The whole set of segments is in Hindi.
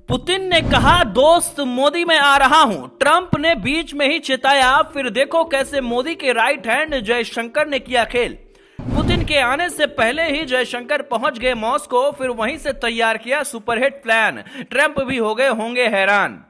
पुतिन ने कहा, दोस्त मोदी मैं आ रहा हूं। ट्रंप ने बीच में ही चिताया, फिर देखो कैसे मोदी के राइट हैंड जयशंकर ने किया खेल। पुतिन के आने से पहले ही जयशंकर पहुंच गए मॉस्को, फिर वहीं से तैयार किया सुपरहिट प्लान। ट्रंप भी हो गए होंगे हैरान।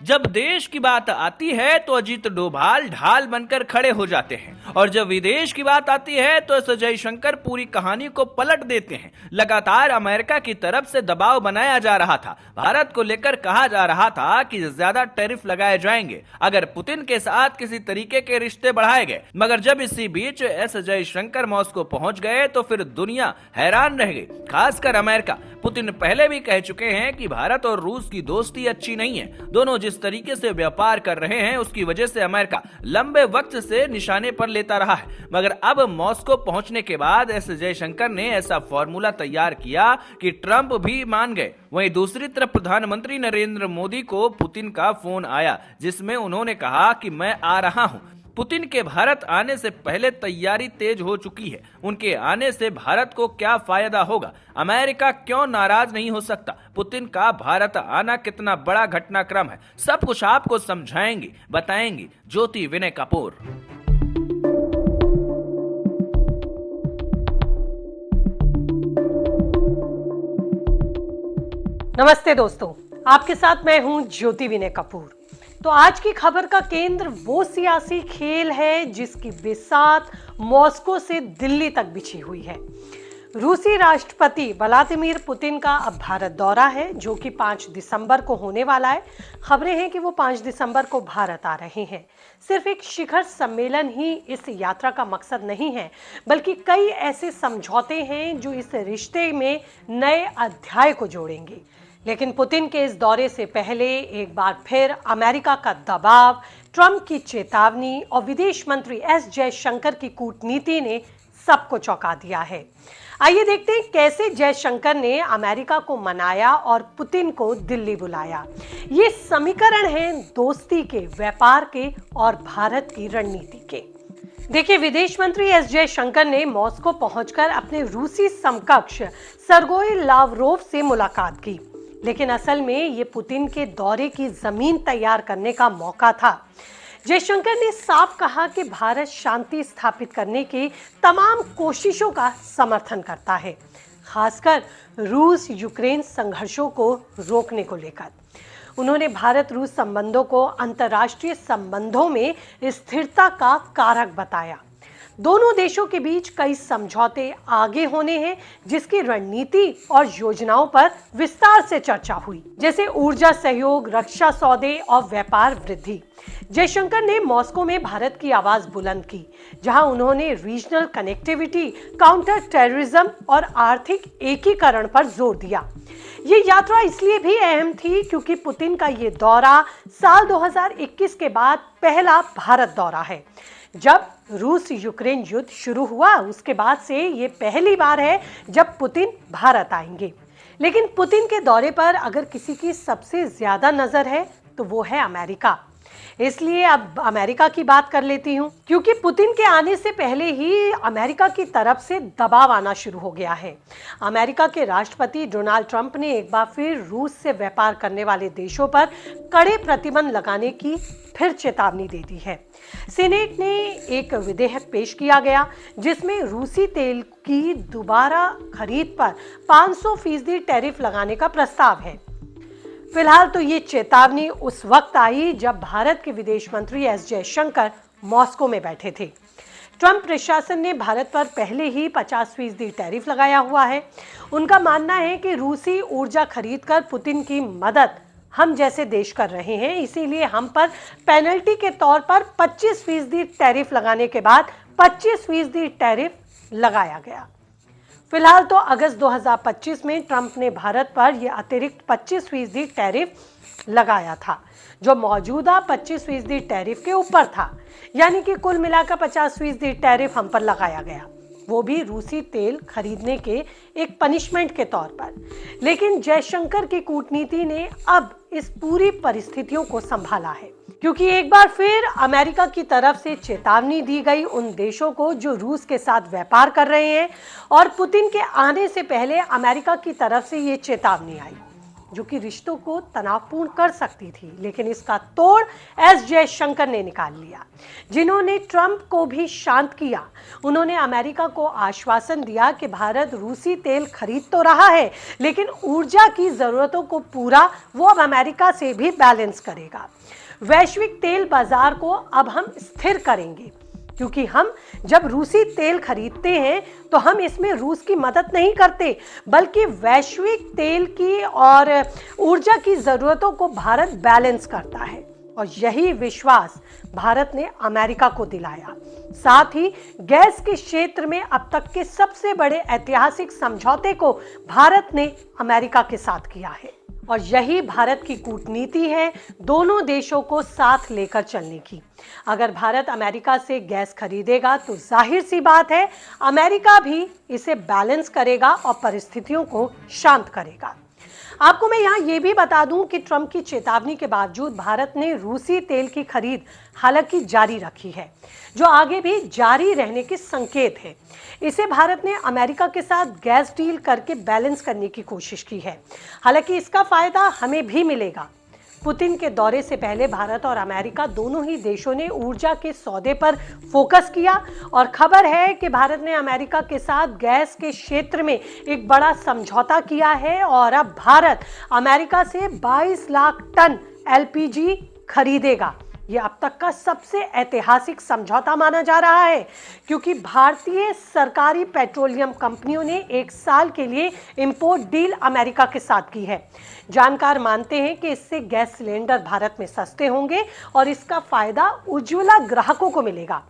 जब देश की बात आती है तो अजीत डोभाल ढाल बनकर खड़े हो जाते हैं, और जब विदेश की बात आती है तो इस जयशंकर पूरी कहानी को पलट देते हैं। लगातार अमेरिका की तरफ से दबाव बनाया जा रहा था। भारत को लेकर कहा जा रहा था कि ज्यादा टैरिफ लगाए जाएंगे अगर पुतिन के साथ किसी तरीके के रिश्ते बढ़ाए गए। मगर जब इसी बीच एस जयशंकर मॉस्को पहुंच गए तो फिर दुनिया हैरान रह गई, खासकर अमेरिका। पुतिन पहले भी कह चुके हैं कि भारत और रूस की दोस्ती अच्छी नहीं है। दोनों जिस तरीके से व्यापार कर रहे हैं उसकी वजह से अमेरिका लंबे वक्त से निशाने पर लेता रहा है। मगर अब मॉस्को पहुंचने के बाद एस जयशंकर ने ऐसा फॉर्मूला तैयार किया कि ट्रंप भी मान गए। वहीं दूसरी तरफ प्रधानमंत्री नरेंद्र मोदी को पुतिन का फोन आया, जिसमें उन्होंने कहा कि मैं आ रहा हूं। पुतिन के भारत आने से पहले तैयारी तेज हो चुकी है। उनके आने से भारत को क्या फायदा होगा, अमेरिका क्यों नाराज नहीं हो सकता, पुतिन का भारत आना कितना बड़ा घटनाक्रम है, सब कुछ आपको समझाएंगे, बताएंगे ज्योति विनय कपूर। नमस्ते दोस्तों, आपके साथ मैं हूं ज्योति विनय कपूर। तो आज की खबर का केंद्र वो सियासी खेल है जिसकी बिसात मॉस्को से दिल्ली तक बिछी हुई है। रूसी राष्ट्रपति व्लादिमीर पुतिन का अब भारत दौरा है, जो कि 5 दिसंबर को होने वाला है। खबरें हैं कि वो 5 दिसंबर को भारत आ रहे हैं। सिर्फ एक शिखर सम्मेलन ही इस यात्रा का मकसद नहीं है, बल्कि कई ऐसे समझौते हैं जो इस रिश्ते में नए अध्याय को जोड़ेंगे। लेकिन पुतिन के इस दौरे से पहले एक बार फिर अमेरिका का दबाव, ट्रंप की चेतावनी और विदेश मंत्री एस जयशंकर की कूटनीति ने सबको चौंका दिया है। आइए देखते हैं कैसे जयशंकर ने अमेरिका को मनाया और पुतिन को दिल्ली बुलाया। ये समीकरण है दोस्ती के, व्यापार के और भारत की रणनीति के। देखिए, विदेश मंत्री एस जयशंकर ने मॉस्को पहुंचकर अपने रूसी समकक्ष सर्गेई लावरोव से मुलाकात की, लेकिन असल में ये पुतिन के दौरे की जमीन तैयार करने का मौका था। जयशंकर ने साफ कहा कि भारत शांति स्थापित करने की तमाम कोशिशों का समर्थन करता है, खासकर रूस यूक्रेन संघर्षों को रोकने को लेकर। उन्होंने भारत रूस संबंधों को अंतर्राष्ट्रीय संबंधों में स्थिरता का कारक बताया। दोनों देशों के बीच कई समझौते आगे होने हैं, जिसकी रणनीति और योजनाओं पर विस्तार से चर्चा हुई, जैसे ऊर्जा सहयोग, रक्षा सौदे और व्यापार वृद्धि। जयशंकर ने मॉस्को में भारत की आवाज बुलंद की, जहां उन्होंने रीजनल कनेक्टिविटी, काउंटर टेररिज्म और आर्थिक एकीकरण पर जोर दिया। ये यात्रा इसलिए भी अहम थी क्योंकि पुतिन का ये दौरा साल 2021 के बाद पहला भारत दौरा है। जब रूस यूक्रेन युद्ध शुरू हुआ उसके बाद से ये पहली बार है जब पुतिन भारत आएंगे। लेकिन पुतिन के दौरे पर अगर किसी की सबसे ज्यादा नजर है तो वो है अमेरिका। इसलिए अब अमेरिका की बात कर लेती हूँ, क्योंकि पुतिन के आने से पहले ही अमेरिका की तरफ से दबाव आना शुरू हो गया है। अमेरिका के राष्ट्रपति डोनाल्ड ट्रंप ने एक बार फिर रूस से व्यापार करने वाले देशों पर कड़े प्रतिबंध लगाने की फिर चेतावनी दे दी है। सीनेट ने एक विधेयक पेश किया गया जिसमें रूसी तेल की दोबारा खरीद पर 500% टैरिफ लगाने का प्रस्ताव है। फिलहाल तो ये चेतावनी उस वक्त आई जब भारत के विदेश मंत्री एस जयशंकर मॉस्को में बैठे थे। ट्रंप प्रशासन ने भारत पर पहले ही 50% टैरिफ लगाया हुआ है। उनका मानना है कि रूसी ऊर्जा खरीद कर पुतिन की मदद हम जैसे देश कर रहे हैं, इसीलिए हम पर पेनल्टी के तौर पर 25% टैरिफ लगाने के बाद 25% टैरिफ लगाया गया। फिलहाल तो अगस्त 2025 में ट्रंप ने भारत पर यह अतिरिक्त 25% टैरिफ लगाया था, जो मौजूदा 25% टैरिफ के ऊपर था। यानी कि कुल मिलाकर 50% टैरिफ हम पर लगाया गया, वो भी रूसी तेल खरीदने के एक पनिशमेंट के तौर पर। लेकिन जयशंकर की कूटनीति ने अब इस पूरी परिस्थितियों को संभाला है, क्योंकि एक बार फिर अमेरिका की तरफ से चेतावनी दी गई उन देशों को जो रूस के साथ व्यापार कर रहे हैं, और पुतिन के आने से पहले अमेरिका की तरफ से ये चेतावनी आई। जो कि रिश्तों को तनावपूर्ण कर सकती थी, लेकिन इसका तोड़ एस जयशंकर ने निकाल लिया, जिन्होंने ट्रंप को भी शांत किया। उन्होंने अमेरिका को आश्वासन दिया कि भारत रूसी तेल खरीद तो रहा है, लेकिन ऊर्जा की जरूरतों को पूरा वो अब अमेरिका से भी बैलेंस करेगा। वैश्विक तेल बाजार को अब हम स्थिर करेंगे, क्योंकि हम जब रूसी तेल खरीदते हैं तो हम इसमें रूस की मदद नहीं करते, बल्कि वैश्विक तेल की और ऊर्जा की जरूरतों को भारत बैलेंस करता है। और यही विश्वास भारत ने अमेरिका को दिलाया। साथ ही गैस के क्षेत्र में अब तक के सबसे बड़े ऐतिहासिक समझौते को भारत ने अमेरिका के साथ किया है। और यही भारत की कूटनीति है, दोनों देशों को साथ लेकर चलने की। अगर भारत अमेरिका से गैस खरीदेगा तो जाहिर सी बात है अमेरिका भी इसे बैलेंस करेगा और परिस्थितियों को शांत करेगा। आपको मैं यहाँ ये भी बता दूं कि ट्रंप की चेतावनी के बावजूद भारत ने रूसी तेल की खरीद हालांकि जारी रखी है, जो आगे भी जारी रहने के संकेत है। इसे भारत ने अमेरिका के साथ गैस डील करके बैलेंस करने की कोशिश की है। हालांकि इसका फायदा हमें भी मिलेगा। पुतिन के दौरे से पहले भारत और अमेरिका दोनों ही देशों ने ऊर्जा के सौदे पर फोकस किया और खबर है कि भारत ने अमेरिका के साथ गैस के क्षेत्र में एक बड़ा समझौता किया है और अब भारत अमेरिका से 22 लाख टन एलपीजी खरीदेगा। ये अब तक का सबसे ऐतिहासिक समझौता माना जा रहा है, क्योंकि भारतीय सरकारी पेट्रोलियम कंपनियों ने 1 साल के लिए इंपोर्ट डील अमेरिका के साथ की है। जानकार मानते हैं कि इससे गैस सिलेंडर भारत में सस्ते होंगे और इसका फायदा उज्ज्वला ग्राहकों को मिलेगा।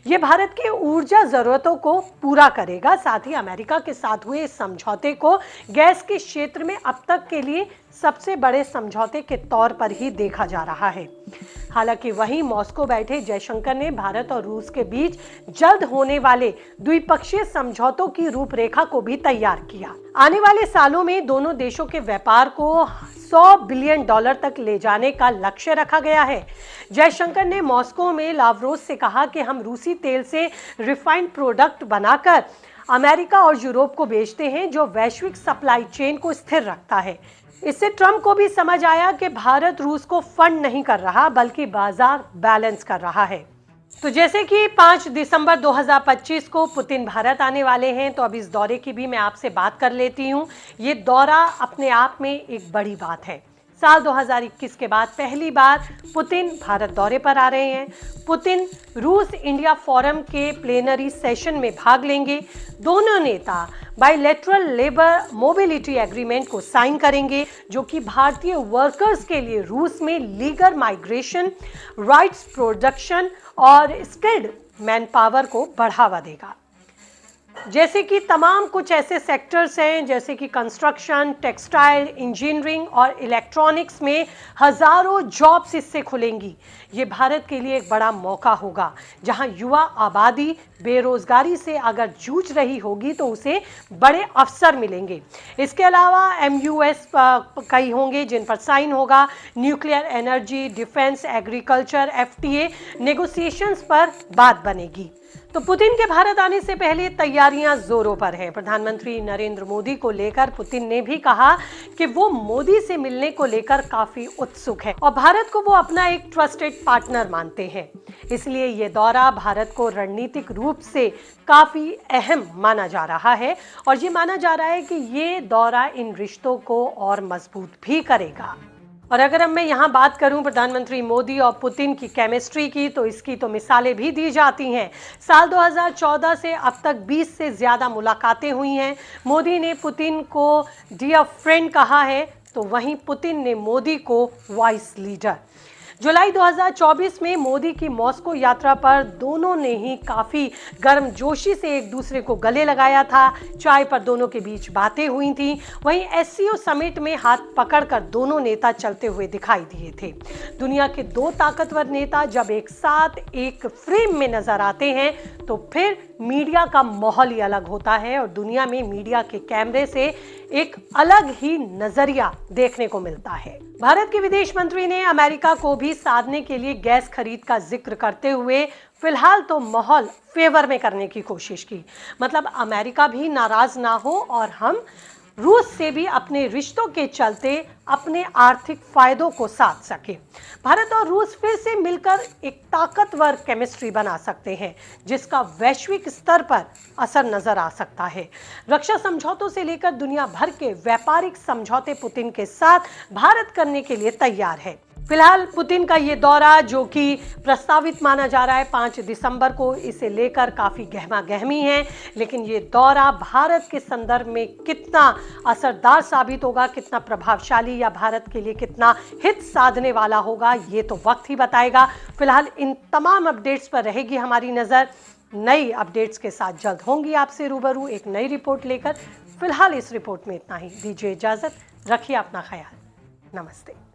ये भारत की ऊर्जा जरूरतों को पूरा करेगा। साथ ही अमेरिका के साथ हुए इस समझौते को गैस के क्षेत्र में अब तक के लिए सबसे बड़े समझौते के तौर पर ही देखा जा रहा है। हालांकि वहीं मॉस्को बैठे जयशंकर ने भारत और रूस के बीच जल्द होने वाले द्विपक्षीय समझौतों की रूपरेखा को भी तैयार किया। आने वाले सालों में दोनों देशों के व्यापार को $100 बिलियन तक ले जाने का लक्ष्य रखा गया है। जयशंकर ने मॉस्को में लावरोस से कहा कि हम रूसी तेल से रिफाइंड प्रोडक्ट बनाकर अमेरिका और यूरोप को बेचते हैं, जो वैश्विक सप्लाई चेन को स्थिर रखता है। इससे ट्रंप को भी समझ आया कि भारत रूस को फंड नहीं कर रहा, बल्कि बाजार बैलेंस कर रहा है। तो जैसे कि 5 दिसंबर 2025 को पुतिन भारत आने वाले हैं, तो अब इस दौरे की भी मैं आपसे बात कर लेती हूँ। ये दौरा अपने आप में एक बड़ी बात है। साल 2021 के बाद पहली बार पुतिन भारत दौरे पर आ रहे हैं। पुतिन रूस इंडिया फोरम के प्लेनरी सेशन में भाग लेंगे। दोनों नेता बाइलेटरल लेबर मोबिलिटी एग्रीमेंट को साइन करेंगे, जो कि भारतीय वर्कर्स के लिए रूस में लीगल माइग्रेशन, राइट्स प्रोडक्शन और स्किल्ड मैन पावर को बढ़ावा देगा। जैसे कि तमाम कुछ ऐसे सेक्टर्स हैं जैसे कि कंस्ट्रक्शन, टेक्सटाइल, इंजीनियरिंग और इलेक्ट्रॉनिक्स में हजारों जॉब्स इससे खुलेंगी। ये भारत के लिए एक बड़ा मौका होगा, जहां युवा आबादी बेरोजगारी से अगर जूझ रही होगी तो उसे बड़े अवसर मिलेंगे। इसके अलावा MUS कई होंगे जिन पर साइन होगा। Nuclear energy, defence, agriculture, FTA negotiations पर बात बनेगी। तो पुतिन के भारत आने से पहले तैयारियां जोरों पर हैं। प्रधानमंत्री नरेंद्र मोदी को लेकर पुतिन ने भी कहा कि वो मोदी से मिलने को लेकर काफी उत्सुक है और भारत को वो अपना एक ट्रस्टेड पार्टनर मानते हैं। इसलिए ये दौरा भारत को रणनीतिक रूप से काफी अहम माना जा रहा है और ये माना जा रहा है कि ये दौरा इन रिश्तों को और मजबूत भी करेगा। और अगर अब मैं यहाँ बात करूँ प्रधानमंत्री मोदी और पुतिन की केमिस्ट्री की, तो इसकी तो मिसालें भी दी जाती हैं। साल 2014 से अब तक 20 से ज़्यादा मुलाकातें हुई हैं। मोदी ने पुतिन को डियर फ्रेंड कहा है, तो वहीं पुतिन ने मोदी को वाइस लीडर। जुलाई 2024 में मोदी की मॉस्को यात्रा पर दोनों ने ही काफ़ी गर्मजोशी से एक दूसरे को गले लगाया था। चाय पर दोनों के बीच बातें हुई थी। वहीं SCO समिट में हाथ पकड़कर दोनों नेता चलते हुए दिखाई दिए थे। दुनिया के दो ताकतवर नेता जब एक साथ एक फ्रेम में नजर आते हैं तो फिर मीडिया का माहौल ही अलग होता है और दुनिया में मीडिया के कैमरे से एक अलग ही नजरिया देखने को मिलता है। भारत के विदेश मंत्री ने अमेरिका को भी साधने के लिए गैस खरीद का जिक्र करते हुए फिलहाल तो माहौल फेवर में करने की कोशिश की। मतलब अमेरिका भी नाराज ना हो और हम रूस से भी अपने रिश्तों के चलते अपने आर्थिक फायदों को साध सके। भारत और रूस फिर से मिलकर एक ताकतवर केमिस्ट्री बना सकते हैं, जिसका वैश्विक स्तर पर असर नजर आ सकता है। रक्षा समझौतों से लेकर दुनिया भर के व्यापारिक समझौते पुतिन के साथ भारत करने के लिए तैयार है। फिलहाल पुतिन का ये दौरा, जो कि प्रस्तावित माना जा रहा है 5 दिसंबर को, इसे लेकर काफी गहमा गहमी है। लेकिन ये दौरा भारत के संदर्भ में कितना असरदार साबित होगा, कितना प्रभावशाली या भारत के लिए कितना हित साधने वाला होगा, ये तो वक्त ही बताएगा। फिलहाल इन तमाम अपडेट्स पर रहेगी हमारी नजर। नई अपडेट्स के साथ जल्द होंगी आपसे रूबरू एक नई रिपोर्ट लेकर। फिलहाल इस रिपोर्ट में इतना ही। दीजिए इजाजत, रखिए अपना ख्याल। नमस्ते।